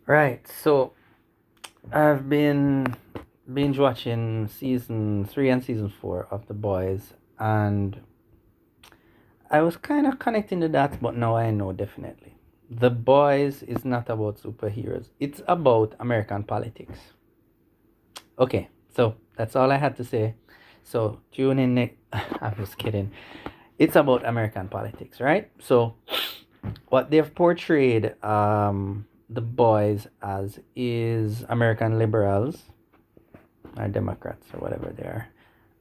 Right. So I've been binge watching season 3 and season 4 of The Boys, and I was kind of connecting the dots, but now I know definitely. The Boys is not about superheroes. It's about American politics. Okay, so that's all I had to say. So tune in next. I'm just kidding. It's about American politics, right? So what they've portrayed the boys as is American liberals or Democrats or whatever they are,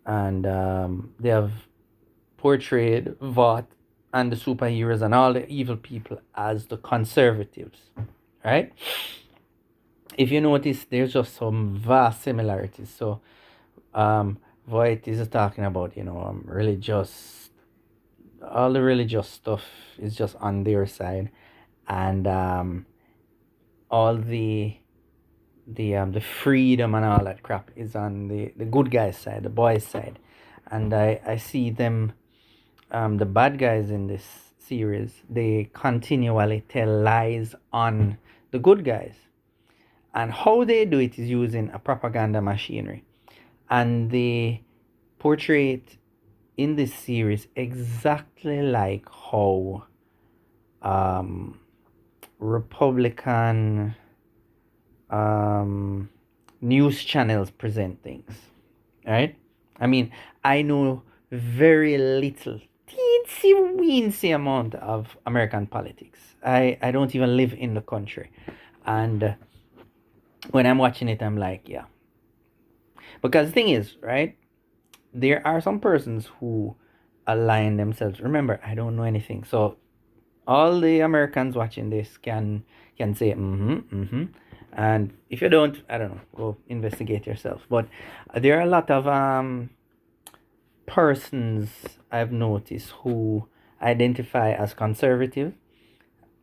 and they have portrayed Vought and the superheroes and all the evil people as the conservatives, right? If you notice, there's just some vast similarities. So, Voight is talking about religious, all the religious stuff is just on their side, and all the freedom and all that crap is on the good guys side, the boys side, and I see them, the bad guys in this series, they continually tell lies on the good guys, and how they do it is using a propaganda machinery, and they portray it in this series exactly like how um, Republican um, news channels present things, right? I mean, I know very little, teensy weensy amount of American politics. I don't even live in the country. And when I'm watching it, I'm like, yeah. Because the thing is, right, there are some persons who align themselves. Remember, I don't know anything. So all the Americans watching this can say and if you don't, I don't know, go investigate yourself. But there are a lot of persons I've noticed who identify as conservative,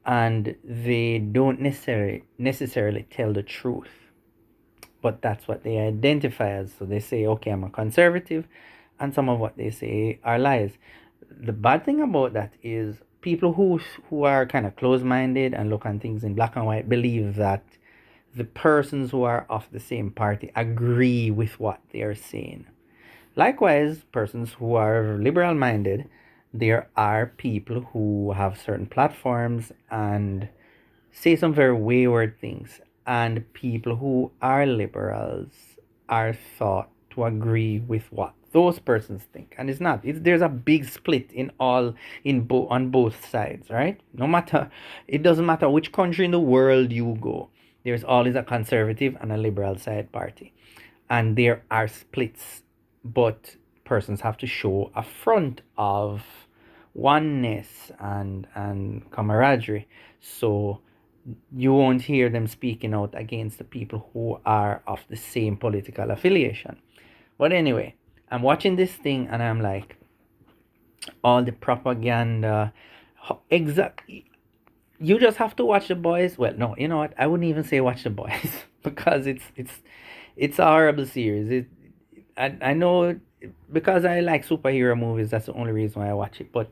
and they don't necessarily tell the truth, but that's what they identify as. So they say, okay, I'm a conservative, and some of what they say are lies. The bad thing about that is people who are kind of close-minded and look on things in black and white believe that the persons who are of the same party agree with what they are saying. Likewise, persons who are liberal-minded, there are people who have certain platforms and say some very wayward things, and people who are liberals are thought to agree with what those persons think, and it's not. There's a big split in all on both sides, right? No matter, it doesn't matter which country in the world you go. There's always a conservative and a liberal side party, and there are splits, but persons have to show a front of oneness and camaraderie. So you won't hear them speaking out against the people who are of the same political affiliation. But anyway, I'm watching this thing and I'm like, all the propaganda, exactly. You just have to watch the boys. Well, no, you know what? I wouldn't even say watch the boys because it's a horrible series. I know, because I like superhero movies. That's the only reason why I watch it. But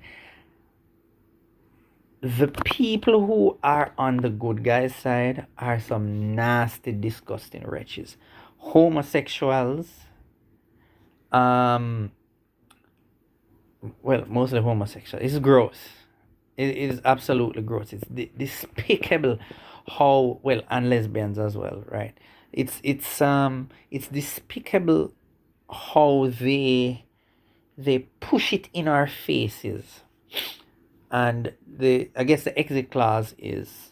the people who are on the good guys' side are some nasty, disgusting wretches. Homosexuals, um, well, mostly homosexual. It's gross. It is absolutely gross. It's despicable how well, and lesbians as well, right? It's despicable how they push it in our faces, and the I guess the exit clause is,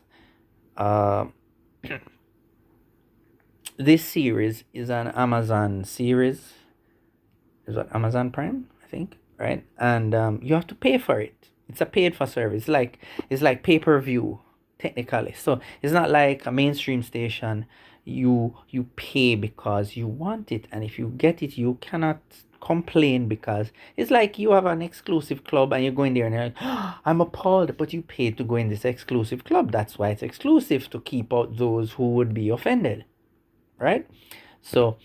uh, this series is an Amazon series. Is what, Amazon Prime, I think, right? And you have to pay for it. It's a paid for service. It's like pay per view technically. So it's not like a mainstream station. You pay because you want it, and if you get it, you cannot complain, because it's like you have an exclusive club and you go in there and you're like, "Oh, I'm appalled," but you paid to go in this exclusive club. That's why it's exclusive, to keep out those who would be offended, right? So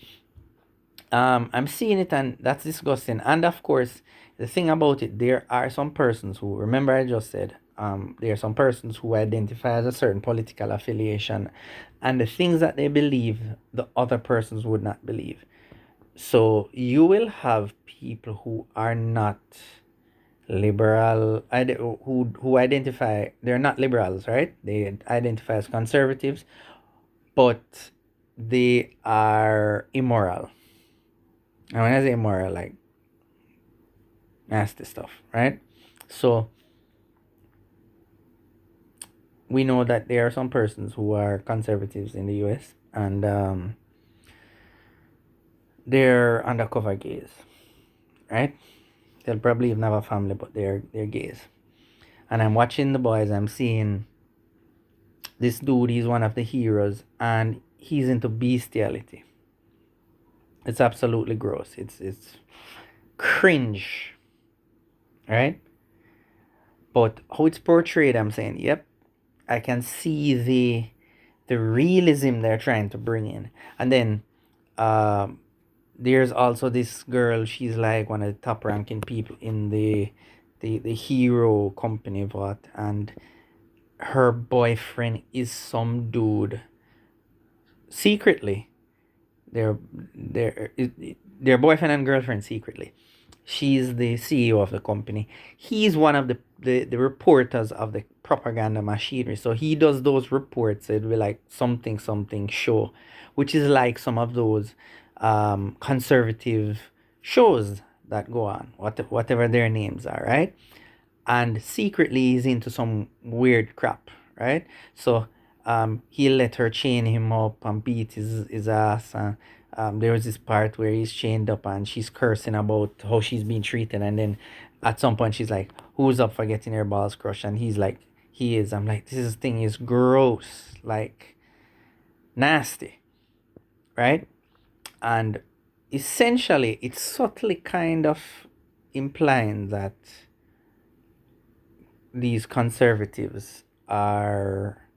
I'm seeing it, and that's disgusting. And of course, the thing about it, there are some persons who, remember I just said, there are some persons who identify as a certain political affiliation, and the things that they believe the other persons would not believe. So you will have people who are not liberal, who identify, they're not liberals, right? They identify as conservatives, but they are immoral. And when I say immoral, like nasty stuff, right? So we know that there are some persons who are conservatives in the US, and they're undercover gays, right? They'll probably even have a family, but they're gays. And I'm watching the Boyz. I'm seeing this dude. He's one of the heroes, and he's into bestiality. It's absolutely gross. It's cringe, right? But how it's portrayed, I'm saying, yep, I can see the realism they're trying to bring in. And then um there's also this girl. She's like one of the top ranking people in the hero company, what, and her boyfriend is some dude secretly. They're they're boyfriend and girlfriend secretly. She's the CEO of the company. He's one of the reporters of the propaganda machinery. So he does those reports. It'll be like something something show, which is like some of those conservative shows that go on, whatever their names are, right? And secretly he's into some weird crap, right? So he'll let her chain him up and beat his ass. And there was this part where he's chained up and she's cursing about how she's being treated. And then at some point she's like, who's up for getting her balls crushed? And he's like, he is. I'm like, this thing is gross, like nasty, right? And essentially, it's subtly kind of implying that these conservatives are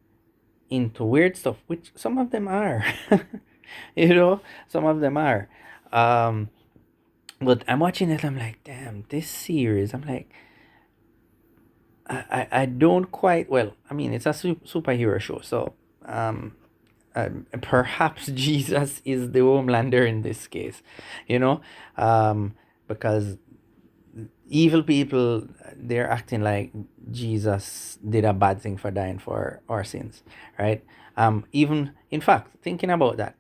into weird stuff, which some of them are. You know, some of them are. Um, but I'm watching it, I'm like, damn, this series, I'm like, I don't quite, well, I mean, it's a superhero show, so um, perhaps Jesus is the Homelander in this case, you know, because evil people, they're acting like Jesus did a bad thing for dying for our sins, right? Even in fact, thinking about that,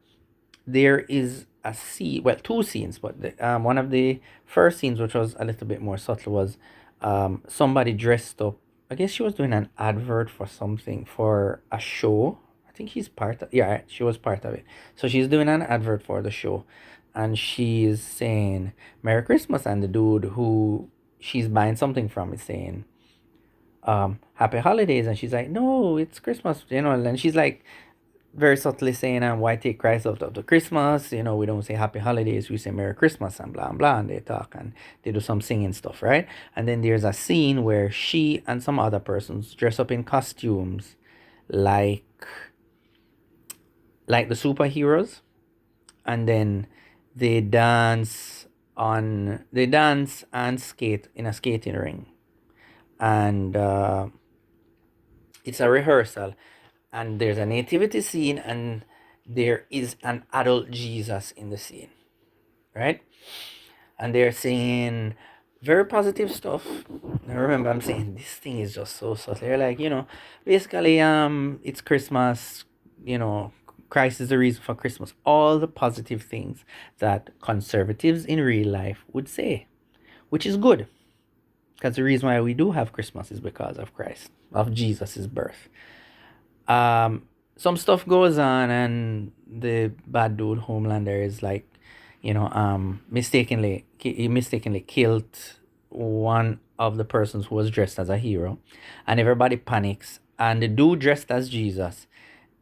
there is a scene, well, two scenes, but one of the first scenes, which was a little bit more subtle, was somebody dressed up. I guess she was doing an advert for something, for a show. I think he's part of, yeah, she was part of it. So she's doing an advert for the show, and she's saying Merry Christmas, and the dude who she's buying something from is saying Happy Holidays, and she's like, no, it's Christmas, you know. And she's like very subtly saying, why take Christ out of the Christmas? You know, we don't say Happy Holidays, we say Merry Christmas and blah, blah. And they talk and they do some singing stuff, right? And then there's a scene where she and some other persons dress up in costumes like the superheroes. And then they dance and skate in a skating ring. And it's a rehearsal, and there's a nativity scene, and there is an adult Jesus in the scene, right? And they're saying very positive stuff. Now remember, I'm saying this thing is just so subtle. They're like, you know, basically, it's Christmas, you know, Christ is the reason for Christmas. All the positive things that conservatives in real life would say, which is good. Because the reason why we do have Christmas is because of Christ, of Jesus' birth. Some stuff goes on, and the bad dude Homelander is like, you know, he mistakenly killed one of the persons who was dressed as a hero, and everybody panics. And the dude dressed as Jesus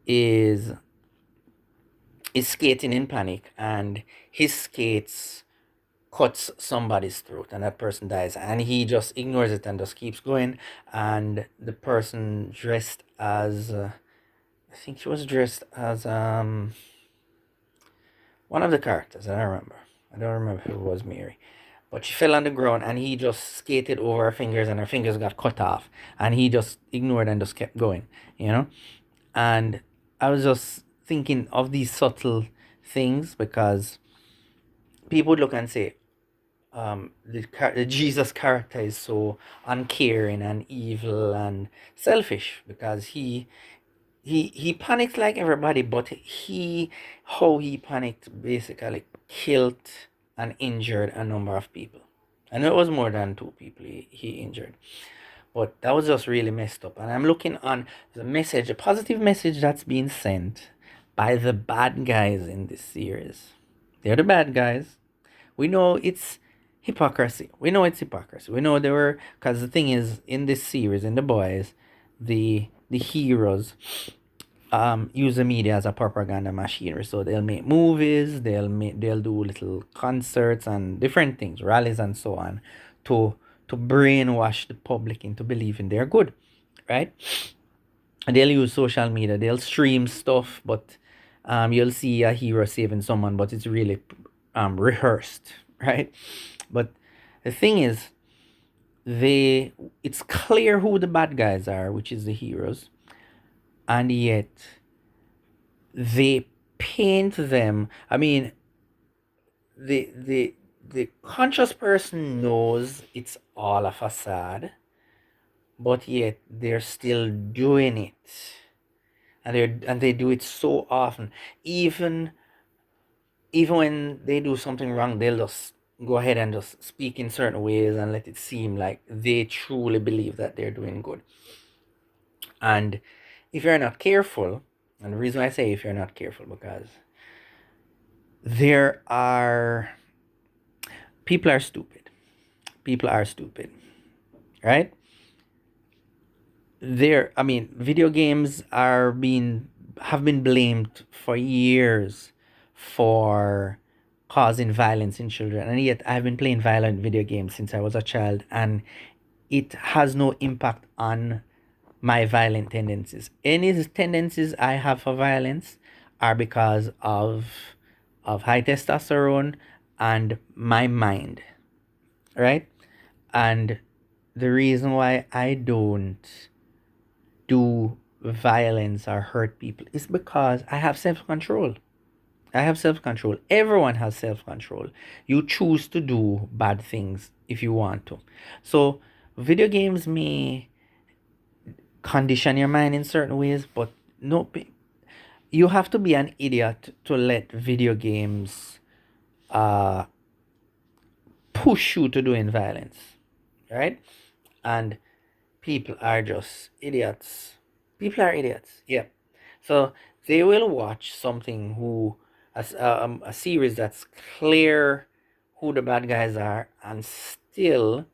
is skating in panic, and his skates cuts somebody's throat, and that person dies, and he just ignores it and just keeps going. And the person dressed as I think she was dressed as one of the characters. I don't remember. I don't remember if it was Mary, but she fell on the ground and he just skated over her fingers and her fingers got cut off. And he just ignored and just kept going, you know? And I was just thinking of these subtle things because people would look and say, the Jesus character is so uncaring and evil and selfish because he panicked like everybody, but how he panicked basically killed and injured a number of people. I know it was more than two people he injured, but that was just really messed up. And I'm looking on the message, a positive message that's being sent by the bad guys in this series. They're the bad guys. We know it's hypocrisy. We know it's hypocrisy. We know they were, because the thing is, in this series, in the boys, the heroes use the media as a propaganda machinery. So they'll make movies, they'll do little concerts and different things, rallies and so on, to to brainwash the public into believing they're good, right? And they'll use social media, they'll stream stuff, but you'll see a hero saving someone, but it's really rehearsed, right? But the thing is, it's clear who the bad guys are, which is the heroes, and yet they paint them. I mean, the conscious person knows it's all a facade, but yet they're still doing it, and they do it so often. Even when they do something wrong, they'll just go ahead and just speak in certain ways and let it seem like they truly believe that they're doing good. And if you're not careful, and the reason I say if you're not careful, because there are people are stupid. People are stupid, right? I mean, video games have been blamed for years for causing violence in children, and yet I've been playing violent video games since I was a child, and it has no impact on my violent tendencies. Any tendencies I have for violence are because of high testosterone and my mind, right? And the reason why I don't do violence or hurt people is because I have self control. I have self control. Everyone has self control. You choose to do bad things if you want to. So, video games may condition your mind in certain ways, but no, you have to be an idiot to let video games uh, push you to doing violence, right? And people are just idiots. People are idiots. Yeah. So they will watch something a series that's clear who the bad guys are, and still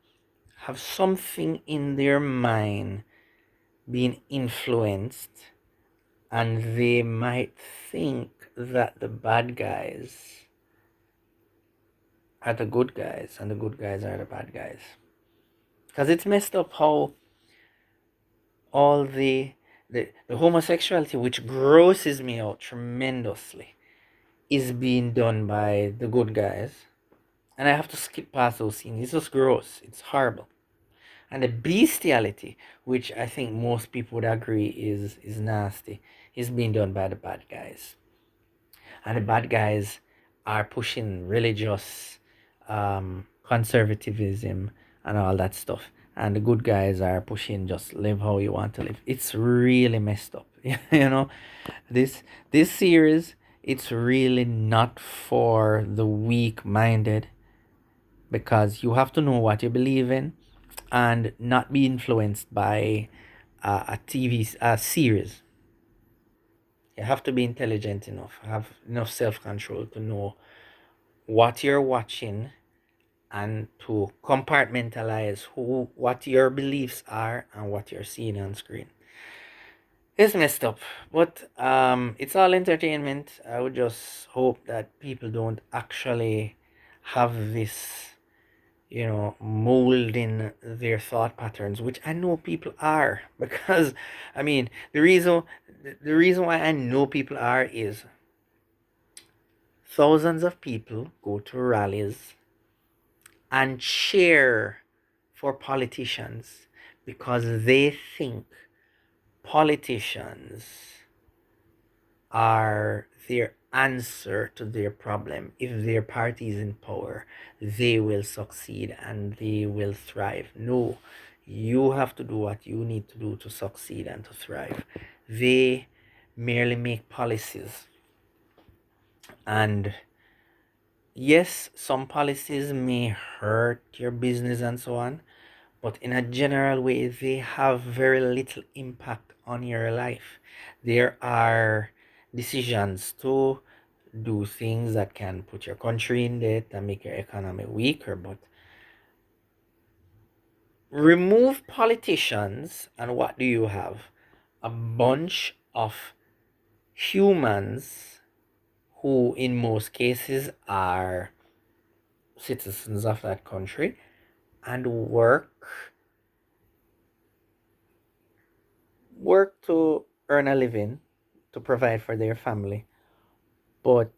have something in their mind being influenced, and they might think that the bad guys are the good guys and the good guys are the bad guys. Because it's messed up how all the homosexuality, which grosses me out tremendously, is being done by the good guys. And I have to skip past those scenes. It's just gross. It's horrible. And the bestiality, which I think most people would agree is nasty, is being done by the bad guys. And the bad guys are pushing religious conservatism and all that stuff. And the good guys are pushing just live how you want to live. It's really messed up. you know, this this series, it's really not for the weak-minded, because you have to know what you believe in and not be influenced by a TV series. You have to be intelligent enough, have enough self control to know what you're watching and to compartmentalize what your beliefs are and what you're seeing on screen. It's messed up, but it's all entertainment. I would just hope that people don't actually have this, molding their thought patterns, which I know people are. Because I mean, the reason why I know people are is thousands of people go to rallies and cheer for politicians because they think politicians are their answer to their problem. If their party is in power, they will succeed and they will thrive. No, you have to do what you need to do to succeed and to thrive. They merely make policies. And yes, some policies may hurt your business and so on, but in a general way, they have very little impact on your life. There are decisions to do things that can put your country in debt and make your economy weaker, but remove politicians, and what do you have? A bunch of humans who, in most cases, are citizens of that country and work to earn a living to provide for their family, but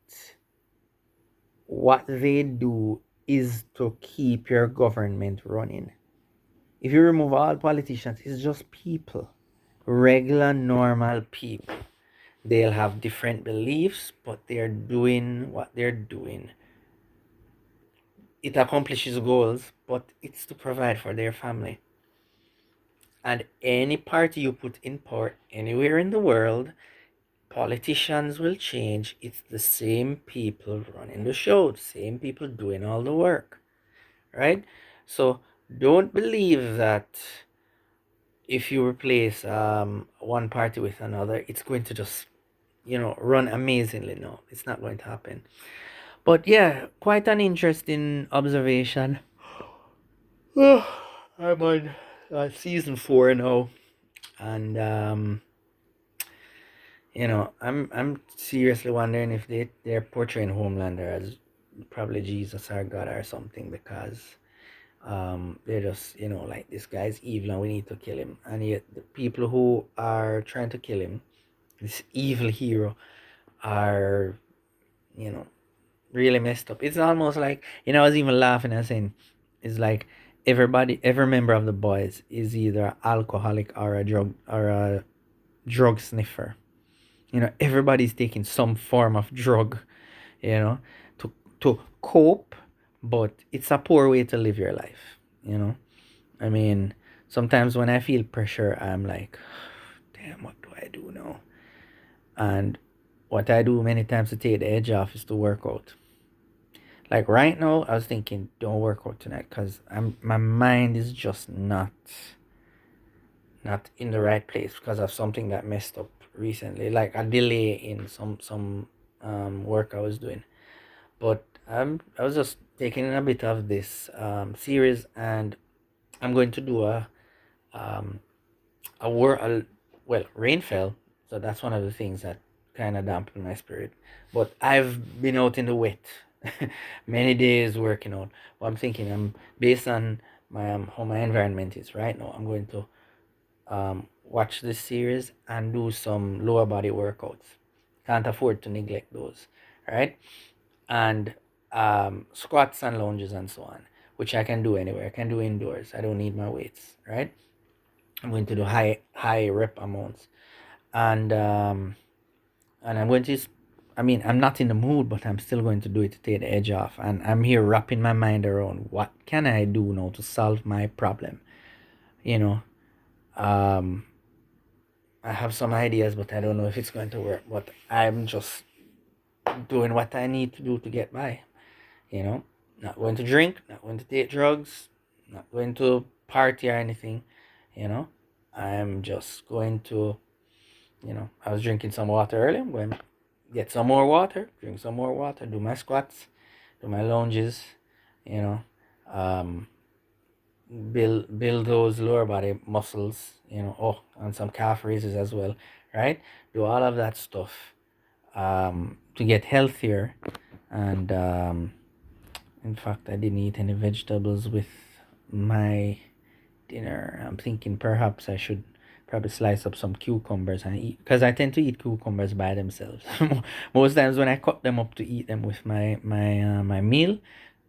what they do is to keep your government running. If you remove all politicians, it's just people, regular normal people. They'll have different beliefs, but they're doing what they're doing. It accomplishes goals, but it's to provide for their family. And any party you put in power anywhere in the world, politicians will change. It's the same people running the show, the same people doing all the work, right? So don't believe that if you replace one party with another, it's going to just, run amazingly. No, it's not going to happen. But yeah, quite an interesting observation. I'm on season 4 now, and I'm seriously wondering if they're portraying Homelander as probably Jesus or God or something, because they're just, like, this guy's evil and we need to kill him, and yet the people who are trying to kill him, this evil hero, are, you know really messed up. It's almost like, I was even laughing and saying, it's like every member of the Boys is either alcoholic or a drug sniffer. Everybody's taking some form of drug, you know, to cope, but it's a poor way to live your life. I mean, sometimes when I feel pressure, I'm like, damn, what do I do now? And what I do many times to take the edge off is to work out. Like right now, I was thinking, don't work out tonight because my mind is just not in the right place because of something that messed up recently, like a delay in some work I was doing. But I was just taking a bit of this series, and I'm going to do um a war a, well, rain fell, so that's one of the things that kind of dampened my spirit. But I've been out in the wet many days working out. Well, I'm thinking, I'm based on my how my environment is right now, I'm going to watch this series and do some lower body workouts. Can't afford to neglect those, right? And squats and lunges and so on, which I can do anywhere. I can do indoors. I don't need my weights, right? I'm going to do high rep amounts, and I'm going to. I mean, I'm not in the mood, but I'm still going to do it to take the edge off. And I'm here wrapping my mind around what can I do now to solve my problem. You know, um, I have some ideas, but I don't know if it's going to work. But I'm just doing what I need to do to get by. Not going to drink, not going to take drugs, not going to party or anything. You know, I'm just going to, I was drinking some water earlier. I'm going to get some more water, drink some more water, do my squats, do my lunges, you know, um, build those lower body muscles, and some calf raises as well, right? Do all of that stuff to get healthier. And in fact, I didn't eat any vegetables with my dinner. I'm thinking perhaps I should probably slice up some cucumbers and eat, because I tend to eat cucumbers by themselves. Most times when I cut them up to eat them with my meal,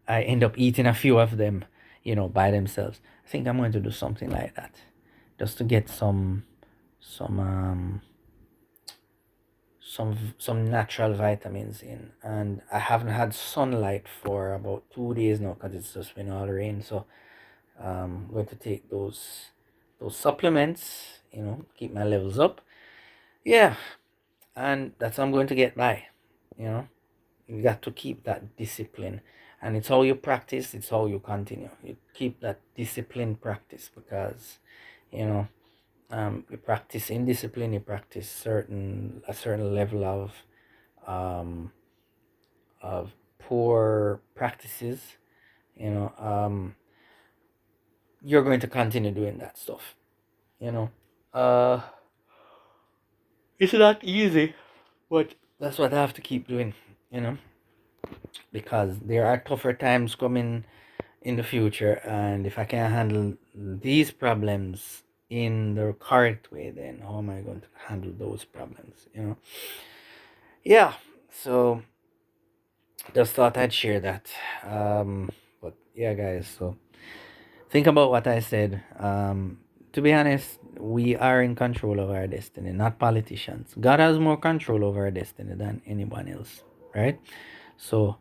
I end up eating a few of them, by themselves. I think I'm going to do something like that, just to get some some natural vitamins in. And I haven't had sunlight for about 2 days now because it's just been all rain. So I'm going to take those supplements, keep my levels up. Yeah, and that's how I'm going to get by. You know, you got to keep that discipline, and it's how you practice. It's how you continue. You keep that discipline practice because, you know, you practice indiscipline. You practice a certain level um, of poor practices. You know, you're going to continue doing that stuff. You know, uh, it's not easy, but that's what I have to keep doing. You know, because there are tougher times coming in the future, and if I can't handle these problems in the correct way, then how am I going to handle those problems? Yeah. So just thought I'd share that. But yeah, guys. So think about what I said. To be honest, we are in control of our destiny, not politicians. God has more control over our destiny than anyone else, right? So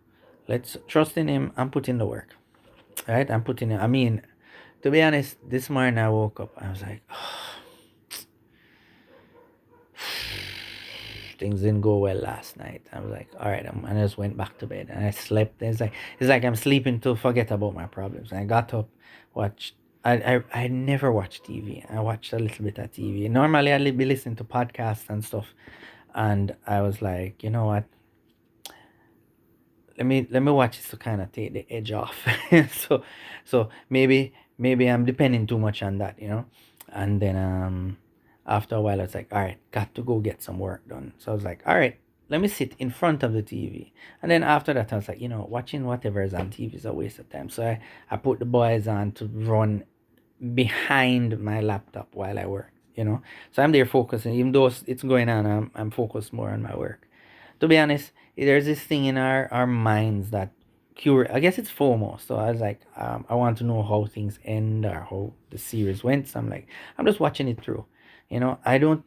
let's trust in Him and put in the work, right? I'm putting in. I mean, to be honest, this morning I woke up. I was like, things didn't go well last night. I was like, all right, and I just went back to bed and I slept. It's like I'm sleeping to forget about my problems. And I got up, watched. I never watch TV. I watched a little bit of TV. Normally I'd be listening to podcasts and stuff, and I was like, you know what? Let me watch this to kind of take the edge off. so so maybe I'm depending too much on that, and then after a while I was like, all right, got to go get some work done. So I was like, all right, let me sit in front of the TV. And then after that I was like, watching whatever is on TV is a waste of time. So I put the Boyz on to run behind my laptop while I work, so I'm there focusing. Even though it's going on, I'm focused more on my work. To be honest, there's this thing in our minds that I guess it's FOMO. So I was like, I want to know how things end or how the series went. So I'm like, I'm just watching it through. I don't.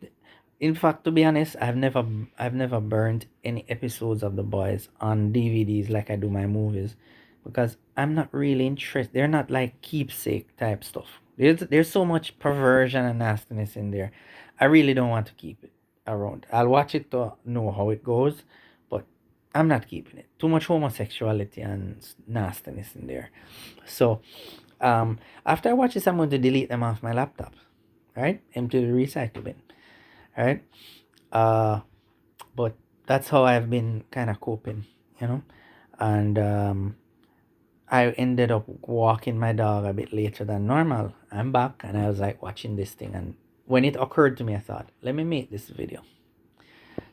In fact, to be honest, I've never burned any episodes of The Boys on DVDs like I do my movies, because I'm not really interested. They're not like keepsake type stuff. There's so much perversion and nastiness in there. I really don't want to keep it around. I'll watch it to know how it goes, but I'm not keeping it. Too much homosexuality and nastiness in there. So, after I watch this, I'm going to delete them off my laptop. Right? Empty the recycle bin. Right? Uh, but that's how I've been kind of coping, and I ended up walking my dog a bit later than normal. I'm back and I was like watching this thing, and when it occurred to me, I thought, let me make this video.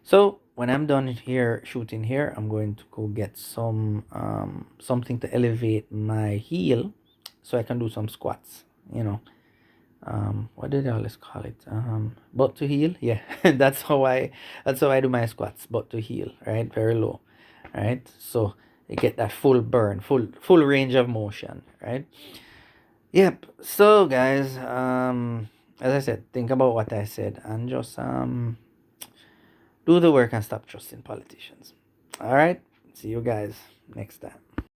So when I'm done here shooting here, I'm going to go get something to elevate my heel, so I can do some squats. What did I always call it? Butt to heel. Yeah, that's how I do my squats. Butt to heel, right? Very low, right? So you get that full burn, full range of motion, right? Yep. So guys, as I said, think about what I said and just do the work and stop trusting politicians. All right. See you guys next time.